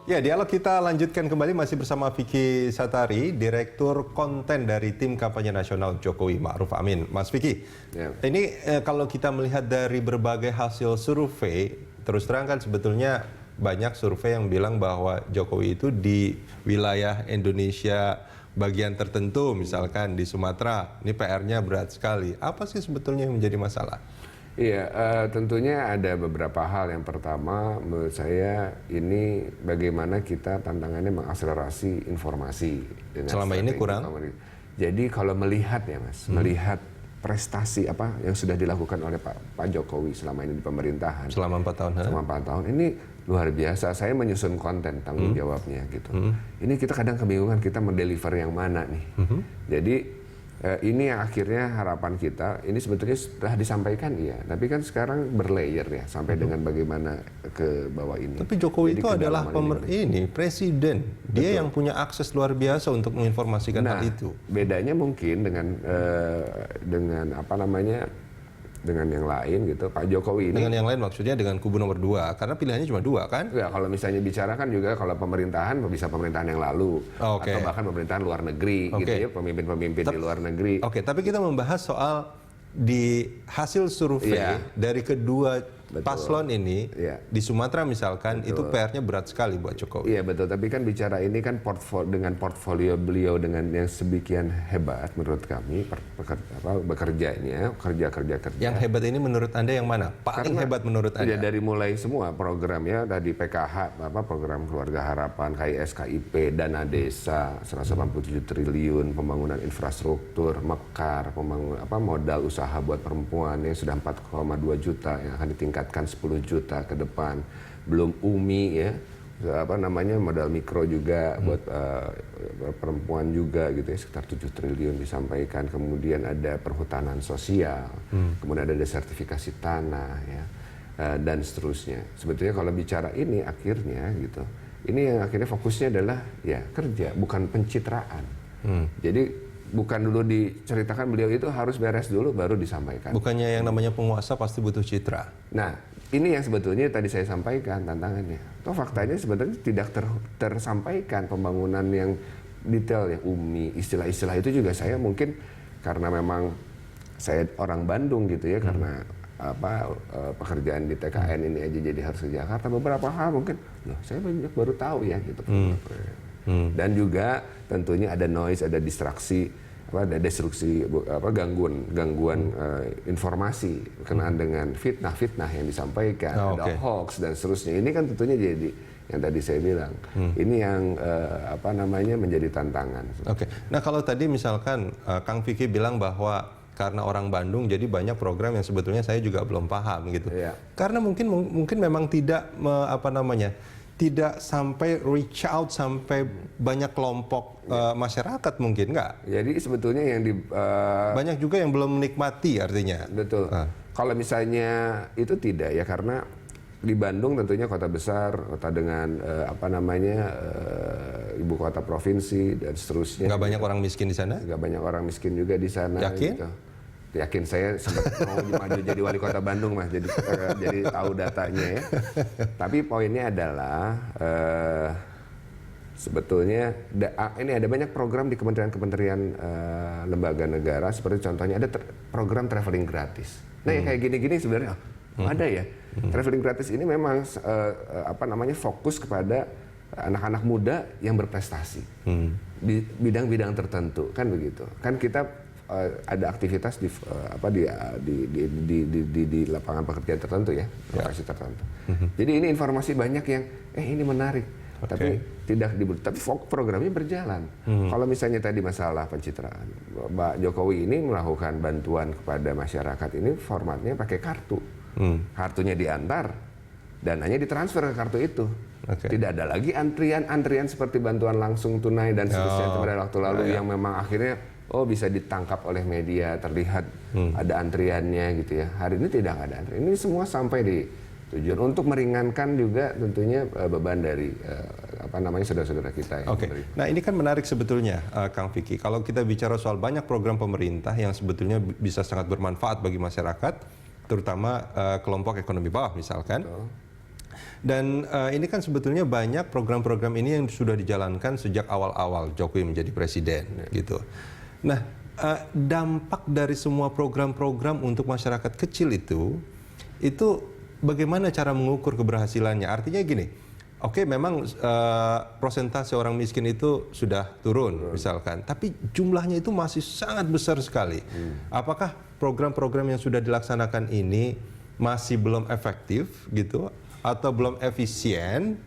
Ya, dialog kita lanjutkan kembali masih bersama Vicky Satari, Direktur Konten dari Tim Kampanye Nasional Jokowi Ma'ruf Amin. Mas Vicky, ini kalau kita melihat dari berbagai hasil survei, terus terang kan sebetulnya banyak survei yang bilang bahwa Jokowi itu di wilayah Indonesia bagian tertentu, misalkan di Sumatera, ini PR-nya berat sekali. Apa sih sebetulnya yang menjadi masalah? Iya, tentunya ada beberapa hal. Yang pertama, menurut saya ini bagaimana kita tantangannya mengakselerasi informasi. Selama ini kurang? Jadi kalau melihat ya Mas, melihat prestasi apa yang sudah dilakukan oleh Pak Jokowi selama ini di pemerintahan. Selama 4 tahun? Selama 4 tahun, ini luar biasa. Saya menyusun konten tanggung jawabnya gitu. Ini kita kadang kebingungan kita mendeliver yang mana nih. Jadi ini yang akhirnya harapan kita, ini sebetulnya sudah disampaikan iya, tapi kan sekarang berlayer ya, sampai dengan bagaimana ke bawah ini. Tapi Jokowi itu adalah presiden, dia yang punya akses luar biasa untuk menginformasikan hal itu. Bedanya mungkin dengan apa namanya, dengan yang lain gitu, Pak Jokowi ini. Dengan yang lain maksudnya dengan kubu nomor 2, karena pilihannya cuma 2 kan? Ya, kalau misalnya bicara kan juga kalau pemerintahan bisa pemerintahan yang lalu, atau bahkan pemerintahan luar negeri gitu ya, pemimpin-pemimpin di luar negeri. Oke, tapi kita membahas soal di hasil survei dari kedua paslon ini di Sumatera misalkan itu PR-nya berat sekali buat Jokowi. Iya betul, tapi kan bicara ini kan dengan portfolio beliau dengan yang sedemikian hebat menurut kami bekerjanya kerja. Yang hebat ini menurut Anda yang mana? Paling hebat menurut Anda? Ya dari mulai semua programnya dari PKH, program Keluarga Harapan, KIS, KIP, dana desa 187 triliun, pembangunan infrastruktur, Mekar, modal usaha buat perempuan yang sudah 4,2 juta yang akan ditingkatkan 10 juta ke depan, belum UMI ya, modal mikro juga buat perempuan juga gitu ya, sekitar 7 triliun disampaikan. Kemudian ada perhutanan sosial, kemudian ada sertifikasi tanah ya, dan seterusnya. Sebetulnya kalau bicara ini akhirnya gitu, ini yang akhirnya fokusnya adalah ya kerja, bukan pencitraan. Jadi bukan dulu diceritakan beliau itu harus beres dulu baru disampaikan. Bukannya yang namanya penguasa pasti butuh citra. Nah, ini yang sebetulnya tadi saya sampaikan tantangannya. Toh faktanya sebenarnya tidak tersampaikan pembangunan yang detail ya, UMI, istilah-istilah itu juga saya mungkin karena memang saya orang Bandung gitu ya, karena pekerjaan di TKN ini aja jadi harus ke Jakarta, beberapa hal mungkin loh saya banyak baru tahu ya gitu. Dan juga tentunya ada noise, ada distraksi, ada destruksi, gangguan informasi berkenaan dengan fitnah yang disampaikan, ada hoax dan seterusnya. Ini kan tentunya jadi yang tadi saya bilang, ini yang menjadi tantangan. Oke. Nah kalau tadi misalkan Kang Vicky bilang bahwa karena orang Bandung jadi banyak program yang sebetulnya saya juga belum paham gitu. Karena mungkin memang tidak tidak sampai reach out sampai banyak kelompok masyarakat mungkin nggak? Jadi sebetulnya yang banyak juga yang belum menikmati artinya. Betul. Kalau misalnya itu tidak ya, karena di Bandung tentunya kota besar, kota dengan ibu kota provinsi dan seterusnya. Nggak banyak orang miskin di sana? Nggak banyak orang miskin juga di sana. Yakin? Gitu. Yakin, saya sempat mau maju jadi wali kota Bandung Mas, jadi tahu datanya ya. Tapi poinnya adalah sebetulnya ini ada banyak program di kementerian-kementerian lembaga negara, seperti contohnya ada program traveling gratis. Nah yang kayak gini-gini sebenarnya ada ya. Traveling gratis ini memang fokus kepada anak-anak muda yang berprestasi di bidang-bidang tertentu, kan begitu. Kan kita ada aktivitas di lapangan pekerjaan tertentu ya, profesi tertentu. Jadi ini informasi banyak yang ini menarik, tapi tidak tapi programnya berjalan. Kalau misalnya tadi masalah pencitraan, Pak Jokowi ini melakukan bantuan kepada masyarakat ini formatnya pakai kartu, kartunya diantar dan hanya ditransfer ke kartu itu. Tidak ada lagi antrian seperti bantuan langsung tunai dan seterusnya pada waktu lalu yang memang akhirnya bisa ditangkap oleh media, terlihat ada antriannya gitu ya. Hari ini tidak ada antrian. Ini semua sampai di tujuan untuk meringankan juga tentunya beban dari saudara-saudara kita. Nah ini kan menarik sebetulnya, Kang Vicky. Kalau kita bicara soal banyak program pemerintah yang sebetulnya bisa sangat bermanfaat bagi masyarakat, terutama kelompok ekonomi bawah misalkan. Dan ini kan sebetulnya banyak program-program ini yang sudah dijalankan sejak awal-awal Jokowi menjadi presiden, gitu. Nah, dampak dari semua program-program untuk masyarakat kecil itu bagaimana cara mengukur keberhasilannya? Artinya gini, oke, memang prosentase orang miskin itu sudah turun misalkan, tapi jumlahnya itu masih sangat besar sekali. Apakah program-program yang sudah dilaksanakan ini masih belum efektif gitu, atau belum efisien,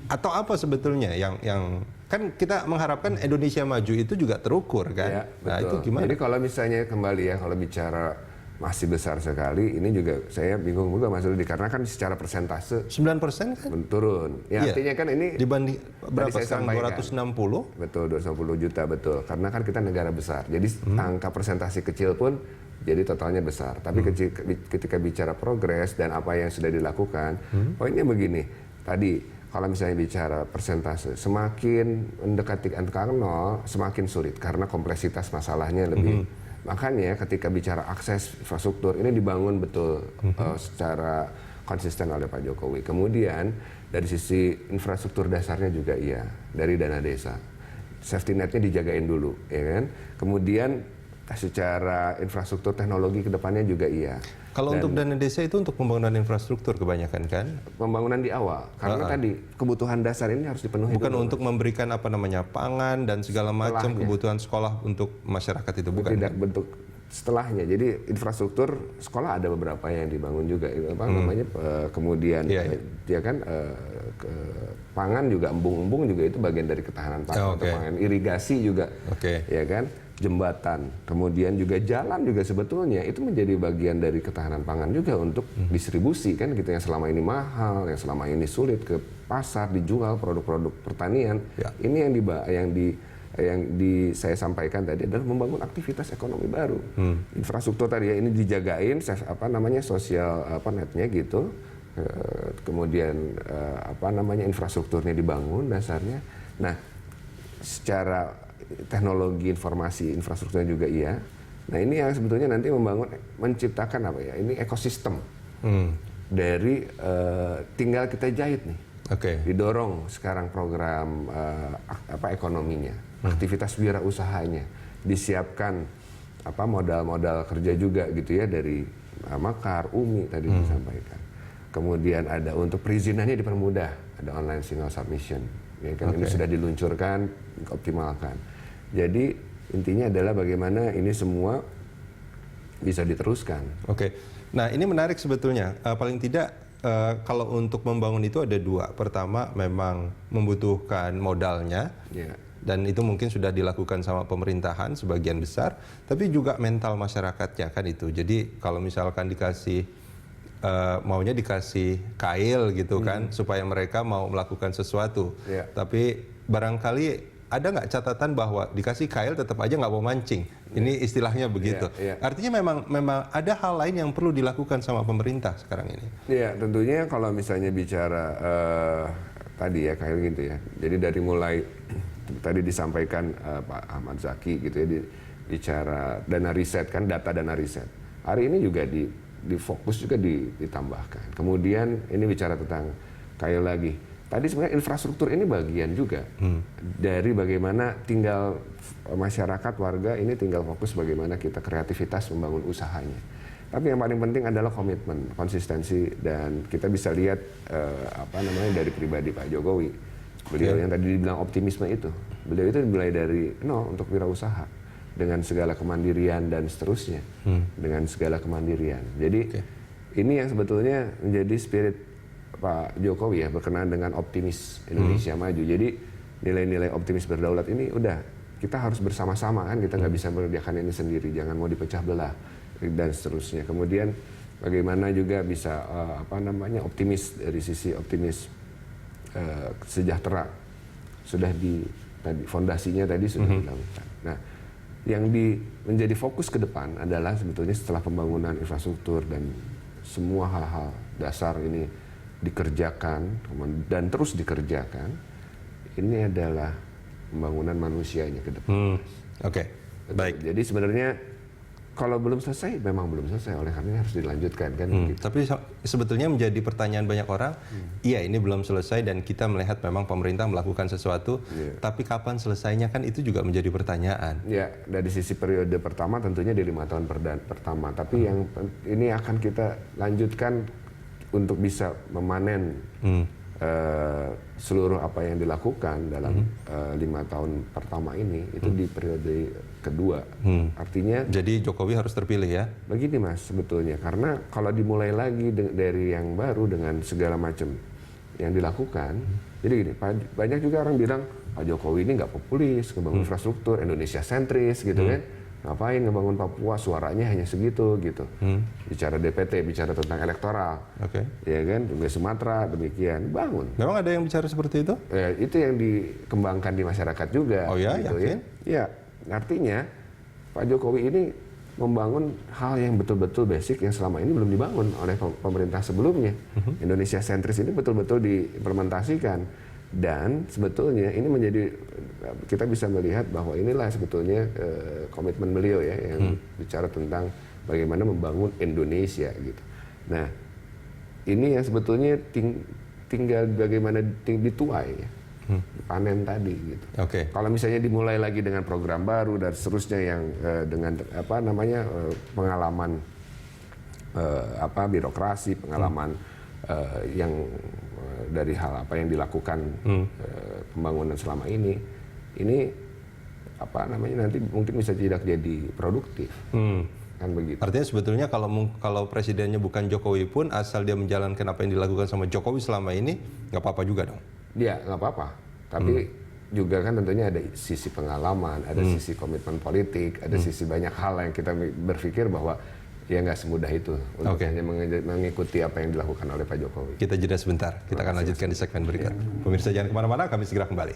atau apa sebetulnya yang kan kita mengharapkan Indonesia maju itu juga terukur kan? Ya, Nah itu gimana? Jadi kalau misalnya kembali ya, kalau bicara masih besar sekali, ini juga saya bingung juga Mas Rudi, karena kan secara persentase 9% kan? turun. Ya, Iya. artinya kan ini Dibanding berapa saya sekarang? sampaikan. 260? Betul, 260 juta, betul. Karena kan kita negara besar, jadi angka persentase kecil pun jadi totalnya besar. Tapi ketika bicara progres dan apa yang sudah dilakukan, poinnya begini. Tadi kalau misalnya bicara persentase, semakin mendekati angka 0, semakin sulit karena kompleksitas masalahnya lebih. Makanya ketika bicara akses infrastruktur ini dibangun betul secara konsisten oleh Pak Jokowi. Kemudian dari sisi infrastruktur dasarnya juga iya, dari dana desa. Safety netnya dijagain dulu, ya kan? Kemudian secara infrastruktur teknologi ke depannya juga iya. Kalau untuk dana desa itu untuk pembangunan infrastruktur kebanyakan kan? Pembangunan di awal, karena tadi kebutuhan dasar ini harus dipenuhi. Bukan dulu. untuk memberikan pangan dan segala macam kebutuhan sekolah untuk masyarakat itu, bukan? Tidak, bentuk setelahnya. Jadi infrastruktur sekolah ada beberapa yang dibangun juga, namanya kemudian dia kan pangan juga, embung-embung juga itu bagian dari ketahanan pangan. Pangan, irigasi juga, ya kan, jembatan, kemudian juga jalan juga sebetulnya itu menjadi bagian dari ketahanan pangan juga untuk distribusi kan gitu, yang selama ini mahal, yang selama ini sulit ke pasar dijual produk-produk pertanian. Ini yang saya sampaikan tadi adalah membangun aktivitas ekonomi baru. Infrastruktur tadi ya ini dijagain sosial netnya gitu. Kemudian infrastrukturnya dibangun dasarnya. Nah, secara teknologi informasi infrastrukturnya juga iya. Nah, ini yang sebetulnya nanti menciptakan ini ekosistem dari tinggal kita jahit nih. Didorong sekarang program ekonominya, aktivitas wirausahanya, disiapkan modal kerja juga gitu ya dari Makar, Umi tadi disampaikan. Kemudian ada untuk perizinannya dipermudah, ada online single submission, ya kan, ini sudah diluncurkan, dioptimalkan. Jadi intinya adalah bagaimana ini semua bisa diteruskan. Nah ini menarik sebetulnya. Paling tidak kalau untuk membangun itu ada dua. Pertama memang membutuhkan modalnya, dan itu mungkin sudah dilakukan sama pemerintahan sebagian besar. Tapi juga mental masyarakatnya kan itu. Jadi kalau misalkan maunya dikasih kail gitu kan, supaya mereka mau melakukan sesuatu. Tapi barangkali ada nggak catatan bahwa dikasih kail tetap aja nggak mau mancing? Ini istilahnya begitu. Artinya memang ada hal lain yang perlu dilakukan sama pemerintah sekarang ini. Iya, tentunya kalau misalnya bicara tadi ya kail gitu ya. Jadi dari mulai tadi disampaikan Pak Ahmad Zaki gitu ya, bicara dana riset kan, data dana riset. Hari ini juga di fokus juga ditambahkan. Kemudian ini bicara tentang kail lagi. Tadi sebenarnya infrastruktur ini bagian juga dari bagaimana tinggal masyarakat, warga ini tinggal fokus bagaimana kita kreativitas membangun usahanya. Tapi yang paling penting adalah komitmen, konsistensi, dan kita bisa lihat dari pribadi Pak Jokowi. Beliau yang tadi dibilang optimisme itu, beliau itu mulai dari nol untuk wirausaha dengan segala kemandirian dan seterusnya, dengan segala kemandirian. Jadi ini yang sebetulnya menjadi spirit Pak Jokowi ya, berkenaan dengan optimis Indonesia maju. Jadi nilai-nilai optimis berdaulat ini udah kita harus bersama-sama kan, kita nggak bisa mengerjakan ini sendiri, jangan mau dipecah belah dan seterusnya. Kemudian bagaimana juga bisa optimis dari sisi optimis sejahtera, sudah tadi fondasinya tadi sudah dilakukan. Nah, yang menjadi fokus ke depan adalah sebetulnya setelah pembangunan infrastruktur dan semua hal-hal dasar ini dikerjakan dan terus dikerjakan, ini adalah pembangunan manusianya ke depan. Baik. Jadi sebenarnya kalau belum selesai, memang belum selesai. Oleh karena harus dilanjutkan kan. Gitu. Tapi sebetulnya menjadi pertanyaan banyak orang, iya ini belum selesai dan kita melihat memang pemerintah melakukan sesuatu, tapi kapan selesainya kan itu juga menjadi pertanyaan. Ya, dari sisi periode pertama tentunya di 5 tahun pertama. Tapi yang ini akan kita lanjutkan untuk bisa memanen seluruh apa yang dilakukan dalam 5 tahun pertama ini itu di periode kedua. Artinya jadi Jokowi harus terpilih ya? Begini Mas sebetulnya, karena kalau dimulai lagi dari yang baru dengan segala macam yang dilakukan, jadi gini, banyak juga orang bilang Pak Jokowi ini nggak populis, ngebangun infrastruktur, Indonesia sentris gitu kan. Ngapain ngebangun Papua, suaranya hanya segitu gitu. Bicara DPT, bicara tentang elektoral, ya kan, juga Sumatera demikian, bangun. Memang ada yang bicara seperti itu? Itu yang dikembangkan di masyarakat juga. Oh ya, gitu, yakin? Ya, artinya Pak Jokowi ini membangun hal yang betul-betul basic yang selama ini belum dibangun oleh pemerintah sebelumnya. Indonesia sentris ini betul-betul diimplementasikan. Dan sebetulnya ini menjadi, kita bisa melihat bahwa inilah sebetulnya komitmen beliau ya, yang bicara tentang bagaimana membangun Indonesia gitu. Nah, ini yang sebetulnya tinggal bagaimana dituai ya, panen tadi gitu. Kalau misalnya dimulai lagi dengan program baru dan seterusnya yang dengan apa namanya pengalaman birokrasi, pengalaman yang dari hal apa yang dilakukan pembangunan selama ini apa namanya nanti mungkin bisa tidak jadi produktif. Kan begitu. Artinya sebetulnya kalau presidennya bukan Jokowi pun asal dia menjalankan apa yang dilakukan sama Jokowi selama ini nggak apa-apa juga dong. Iya nggak apa-apa. Tapi juga kan tentunya ada sisi pengalaman, ada sisi komitmen politik, ada sisi banyak hal yang kita berpikir bahwa ya nggak semudah itu untuk hanya mengikuti apa yang dilakukan oleh Pak Jokowi. Kita jeda sebentar, kita akan lanjutkan di segmen berikut. Pemirsa jangan kemana-mana, kami segera kembali.